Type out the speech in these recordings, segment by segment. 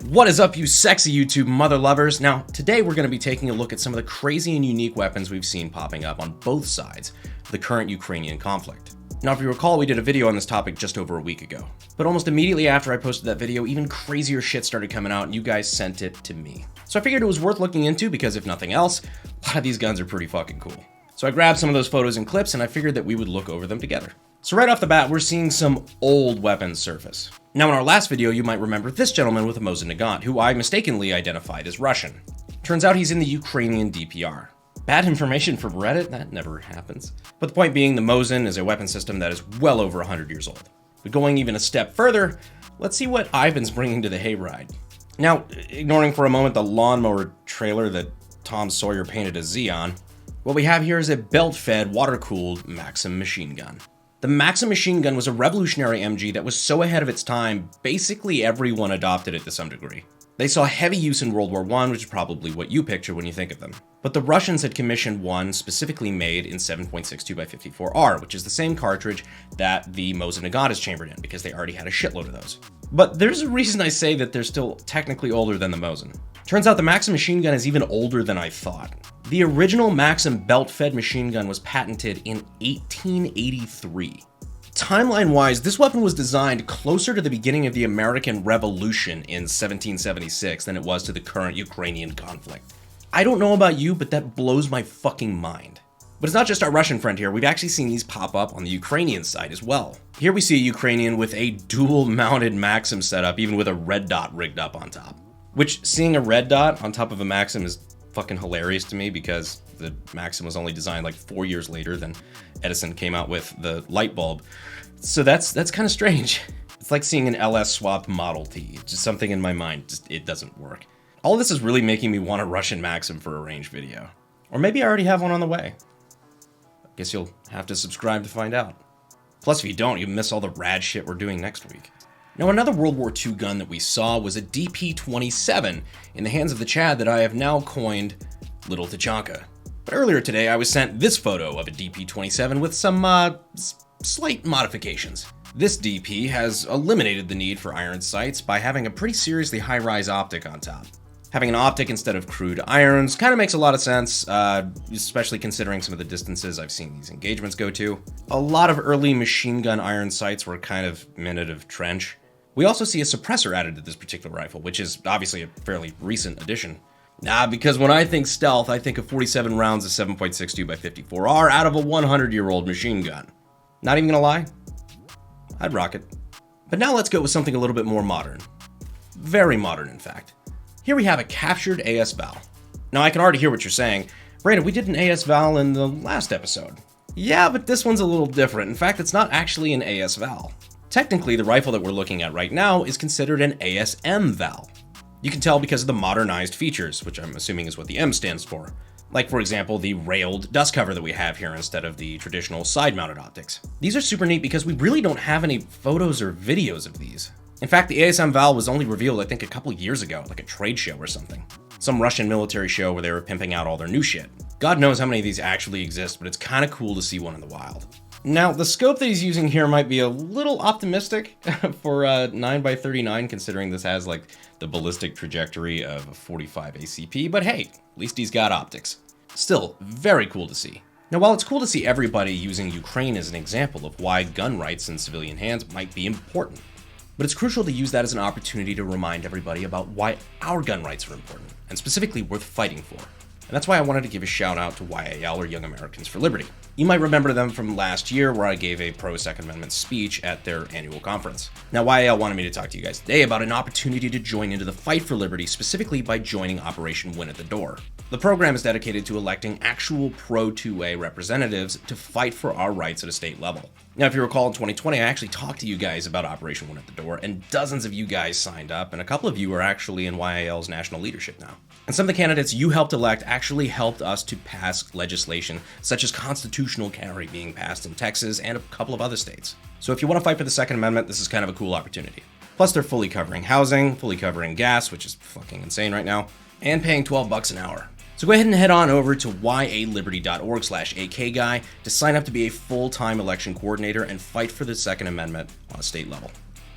What is up, you sexy YouTube mother lovers? Now, today we're going to be taking a look at some of the crazy and unique weapons we've seen popping up on both sides of the current Ukrainian conflict. Now, if you recall, we did a video on this topic just over a week ago. But almost immediately after I posted that video, even crazier shit started coming out and you guys sent it to me. So I figured it was worth looking into because if nothing else, a lot of these guns are pretty fucking cool. So I grabbed some of those photos and clips and I figured that we would look over them together. So right off the bat, we're seeing some old weapons surface. Now in our last video, you might remember this gentleman with a Mosin Nagant, who I mistakenly identified as Russian. Turns out he's in the Ukrainian DPR. Bad information from Reddit? That never happens. But the point being, the Mosin is a weapon system that is well over 100 years old. But going even a step further, let's see what Ivan's bringing to the hayride. Now, ignoring for a moment the lawnmower trailer that Tom Sawyer painted a Z on, what we have here is a belt-fed, water-cooled Maxim machine gun. The Maxim machine gun was a revolutionary MG that was so ahead of its time, basically everyone adopted it to some degree. They saw heavy use in World War I, which is probably what you picture when you think of them. But the Russians had commissioned one specifically made in 7.62x54R, which is the same cartridge that the Mosin Nagant is chambered in, because they already had a shitload of those. But there's a reason I say that they're still technically older than the Mosin. Turns out the Maxim machine gun is even older than I thought. The original Maxim belt-fed machine gun was patented in 1883. Timeline-wise, this weapon was designed closer to the beginning of the American Revolution in 1776 than it was to the current Ukrainian conflict. I don't know about you, but that blows my fucking mind. But it's not just our Russian friend here, we've actually seen these pop up on the Ukrainian side as well. Here we see a Ukrainian with a dual-mounted Maxim setup, even with a red dot rigged up on top. Which, seeing a red dot on top of a Maxim is fucking hilarious to me because the Maxim was only designed like 4 years later than Edison came out with the light bulb. So that's kind of strange. It's like seeing an LS swapped Model T. It's just something in my mind, it doesn't work. All this is really making me want a Russian Maxim for a range video. Or maybe I already have one on the way. I guess you'll have to subscribe to find out. Plus, if you don't, you miss all the rad shit we're doing next week. Now, another World War II gun that we saw was a DP-27 in the hands of the Chad that I have now coined Little Tachanka. But earlier today, I was sent this photo of a DP-27 with some slight modifications. This DP has eliminated the need for iron sights by having a pretty seriously high-rise optic on top. Having an optic instead of crude irons kind of makes a lot of sense, especially considering some of the distances I've seen these engagements go to. A lot of early machine gun iron sights were kind of minute of trench. We also see a suppressor added to this particular rifle, which is obviously a fairly recent addition. Because when I think stealth, I think of 47 rounds of 7.62x54R out of a 100-year-old machine gun. Not even gonna lie, I'd rock it. But now let's go with something a little bit more modern. Very modern, in fact. Here we have a captured ASVAL. Now I can already hear what you're saying. Brandon, we did an ASVAL in the last episode. Yeah, but this one's a little different. In fact, it's not actually an ASVAL. Technically, the rifle that we're looking at right now is considered an ASM-VAL. You can tell because of the modernized features, which I'm assuming is what the M stands for. Like, for example, the railed dust cover that we have here instead of the traditional side-mounted optics. These are super neat because we really don't have any photos or videos of these. In fact, the ASM-VAL was only revealed, I think, a couple years ago, like a trade show or something. Some Russian military show where they were pimping out all their new shit. God knows how many of these actually exist, but it's kind of cool to see one in the wild. Now, the scope that he's using here might be a little optimistic for 9x39, considering this has like the ballistic trajectory of a 45 ACP, but hey, at least he's got optics. Still, very cool to see. Now, while it's cool to see everybody using Ukraine as an example of why gun rights in civilian hands might be important, but it's crucial to use that as an opportunity to remind everybody about why our gun rights are important, and specifically worth fighting for. And that's why I wanted to give a shout out to YAL, or Young Americans for Liberty. You might remember them from last year where I gave a pro-Second Amendment speech at their annual conference. Now, YAL wanted me to talk to you guys today about an opportunity to join into the fight for liberty, specifically by joining Operation Win at the Door. The program is dedicated to electing actual pro-2A representatives to fight for our rights at a state level. Now, if you recall, in 2020, I actually talked to you guys about Operation Win at the Door, and dozens of you guys signed up, and a couple of you are actually in YAL's national leadership now. And some of the candidates you helped elect actually helped us to pass legislation, such as constitutional carry being passed in Texas and a couple of other states. So if you want to fight for the Second Amendment, this is kind of a cool opportunity. Plus, they're fully covering housing, fully covering gas, which is fucking insane right now, and paying $12 an hour. So go ahead and head on over to yaliberty.org/AKguy to sign up to be a full-time election coordinator and fight for the Second Amendment on a state level.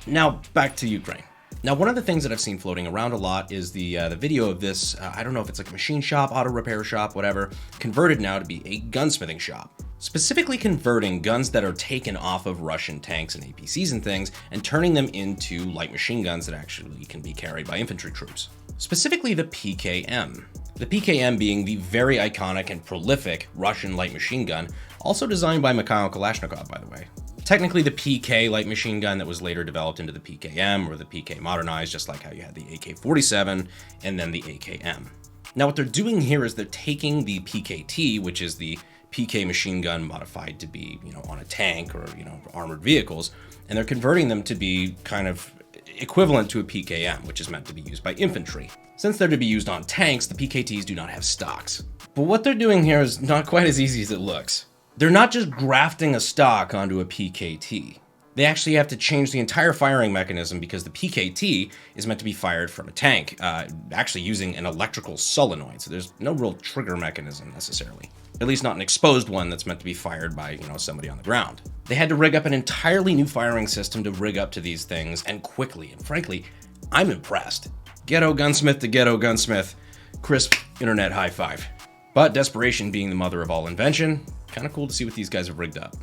Now, back to Ukraine. Now, one of the things that I've seen floating around a lot is the video of this, I don't know if it's like a machine shop, auto repair shop, whatever, converted now to be a gunsmithing shop. Specifically converting guns that are taken off of Russian tanks and APCs and things and turning them into light machine guns that actually can be carried by infantry troops. Specifically the PKM. The PKM being the very iconic and prolific Russian light machine gun, also designed by Mikhail Kalashnikov, by the way. Technically the PK light machine gun that was later developed into the PKM, or the PK modernized, just like how you had the AK-47 and then the AKM. Now what they're doing here is they're taking the PKT, which is the PK machine gun modified to be, on a tank or, armored vehicles, and they're converting them to be kind of equivalent to a PKM, which is meant to be used by infantry. Since they're to be used on tanks, the PKTs do not have stocks. But what they're doing here is not quite as easy as it looks. They're not just grafting a stock onto a PKT. They actually have to change the entire firing mechanism because the PKT is meant to be fired from a tank, actually using an electrical solenoid, so there's no real trigger mechanism necessarily. At least not an exposed one that's meant to be fired by, somebody on the ground. They had to rig up an entirely new firing system to rig up to these things, and quickly, and frankly, I'm impressed. Ghetto gunsmith to ghetto gunsmith, crisp internet high five. But desperation being the mother of all invention, kind of cool to see what these guys have rigged up.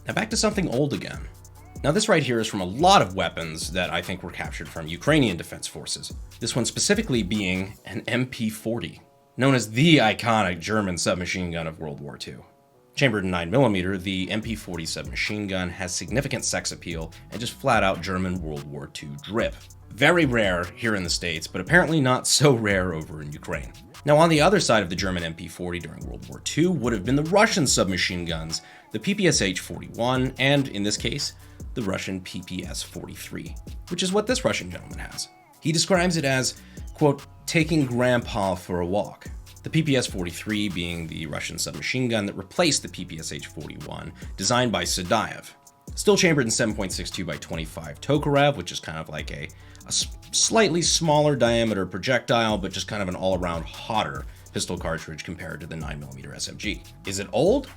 Now back to something old again. Now this right here is from a lot of weapons that I think were captured from Ukrainian defense forces. This one specifically being an MP40, known as the iconic German submachine gun of World War II. Chambered in 9mm, the MP40 submachine gun has significant sex appeal and just flat out German World War II drip. Very rare here in the States, but apparently not so rare over in Ukraine. Now on the other side of the German MP40 during World War II would have been the Russian submachine guns, the PPSH-41, and in this case, the Russian PPS-43, which is what this Russian gentleman has. He describes it as, quote, taking grandpa for a walk. The PPS-43 being the Russian submachine gun that replaced the PPSH-41, designed by Sadayev. Still chambered in 7.62 by 25 Tokarev, which is kind of like a slightly smaller diameter projectile, but just kind of an all-around hotter pistol cartridge compared to the 9mm SMG. Is it old?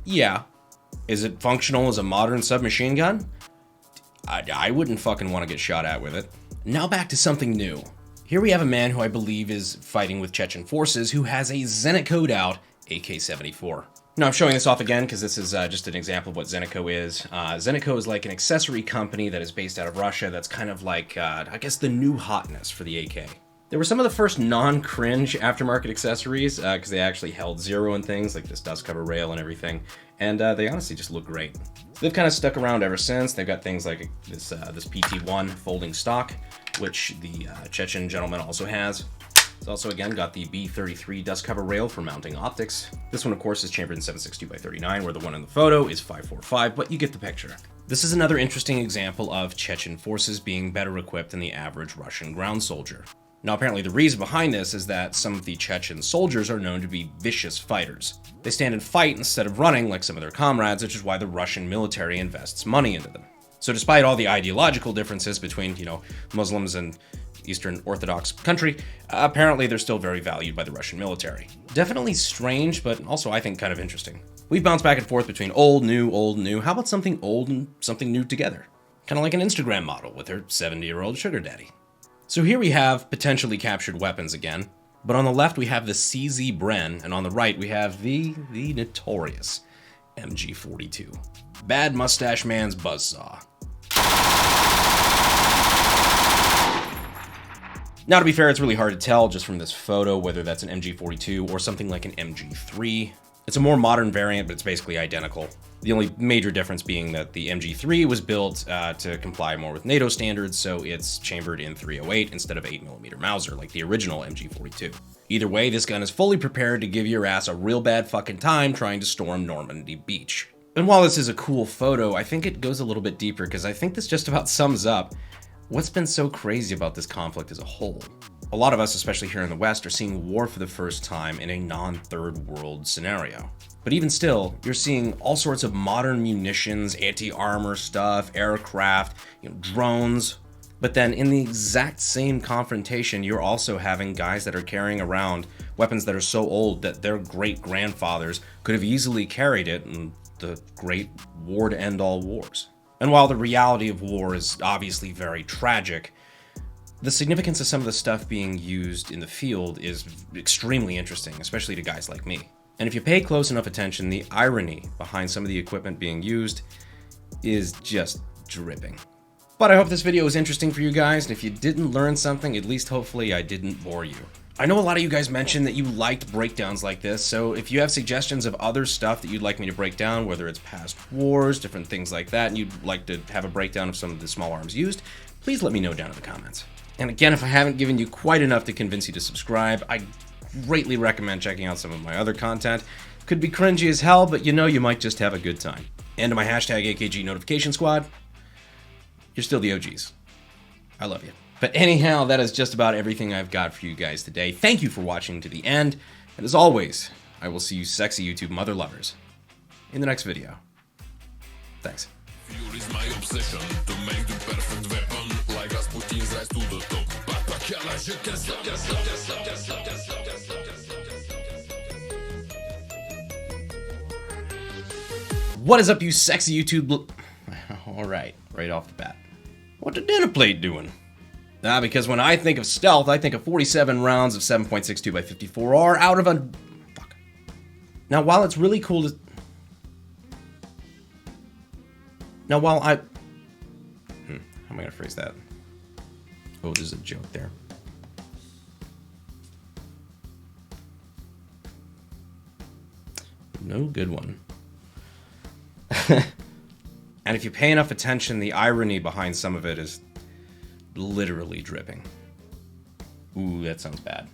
Yeah. Is it functional as a modern submachine gun? I wouldn't fucking want to get shot at with it. Now back to something new. Here we have a man who I believe is fighting with Chechen forces who has a Zenith AK AK74. Now I'm showing this off again because this is just an example of what Zenith AK is. Zenith AK is like an accessory company that is based out of Russia that's kind of like, I guess, the new hotness for the AK. They were some of the first non-cringe aftermarket accessories because they actually held zero and things like this dust cover rail and everything, and they honestly just look great. So they've kind of stuck around ever since. They've got things like this PT-1 folding stock, which the Chechen gentleman also has. It's also, again, got the B33 dust cover rail for mounting optics. This one, of course, is chambered in 7.62 by 39, where the one in the photo is 5.45, but you get the picture. This is another interesting example of Chechen forces being better equipped than the average Russian ground soldier. Now, apparently the reason behind this is that some of the Chechen soldiers are known to be vicious fighters. They stand and fight instead of running like some of their comrades, which is why the Russian military invests money into them. So despite all the ideological differences between, Muslims and Eastern Orthodox country, apparently they're still very valued by the Russian military. Definitely strange, but also I think kind of interesting. We've bounced back and forth between old, new. How about something old and something new together? Kind of like an Instagram model with her 70-year-old sugar daddy. So here we have potentially captured weapons again, but on the left we have the CZ BREN, and on the right we have the notorious MG42. Bad Mustache Man's buzzsaw. Now, to be fair, it's really hard to tell just from this photo whether that's an MG42 or something like an MG3. It's a more modern variant, but it's basically identical. The only major difference being that the MG3 was built to comply more with NATO standards, so it's chambered in 308 instead of 8mm Mauser, like the original MG42. Either way, this gun is fully prepared to give your ass a real bad fucking time trying to storm Normandy Beach. And while this is a cool photo, I think it goes a little bit deeper, because I think this just about sums up what's been so crazy about this conflict as a whole. A lot of us, especially here in the West, are seeing war for the first time in a non-third world scenario. But even still, you're seeing all sorts of modern munitions, anti-armor stuff, aircraft, drones. But then in the exact same confrontation, you're also having guys that are carrying around weapons that are so old that their great-grandfathers could have easily carried it in the great war to end all wars. And while the reality of war is obviously very tragic, The significance of some of the stuff being used in the field is extremely interesting, especially to guys like me. And if you pay close enough attention, the irony behind some of the equipment being used is just dripping. But I hope this video was interesting for you guys, and if you didn't learn something, at least hopefully I didn't bore you. I know a lot of you guys mentioned that you liked breakdowns like this, so if you have suggestions of other stuff that you'd like me to break down, whether it's past wars, different things like that, and you'd like to have a breakdown of some of the small arms used, please let me know down in the comments. And again, if I haven't given you quite enough to convince you to subscribe, I greatly recommend checking out some of my other content. Could be cringy as hell, but you know you might just have a good time. And to my hashtag AKG notification squad, you're still the OGs. I love you. But anyhow, that is just about everything I've got for you guys today. Thank you for watching to the end. And as always, I will see you sexy YouTube mother lovers in the next video. Thanks. Fuel is my obsession to make the perfect weapon, like Rasputin's rise to the top. What is up, you sexy YouTube? Alright, right off the bat. What the dinner plate doing? Because when I think of stealth, I think of 47 rounds of 7.62 by 54R out of a... Fuck. Now, while it's really cool to... Now, while I... How am I going to phrase that? Oh, there's a joke there. No good one. And if you pay enough attention, the irony behind some of it is literally dripping. Ooh, that sounds bad.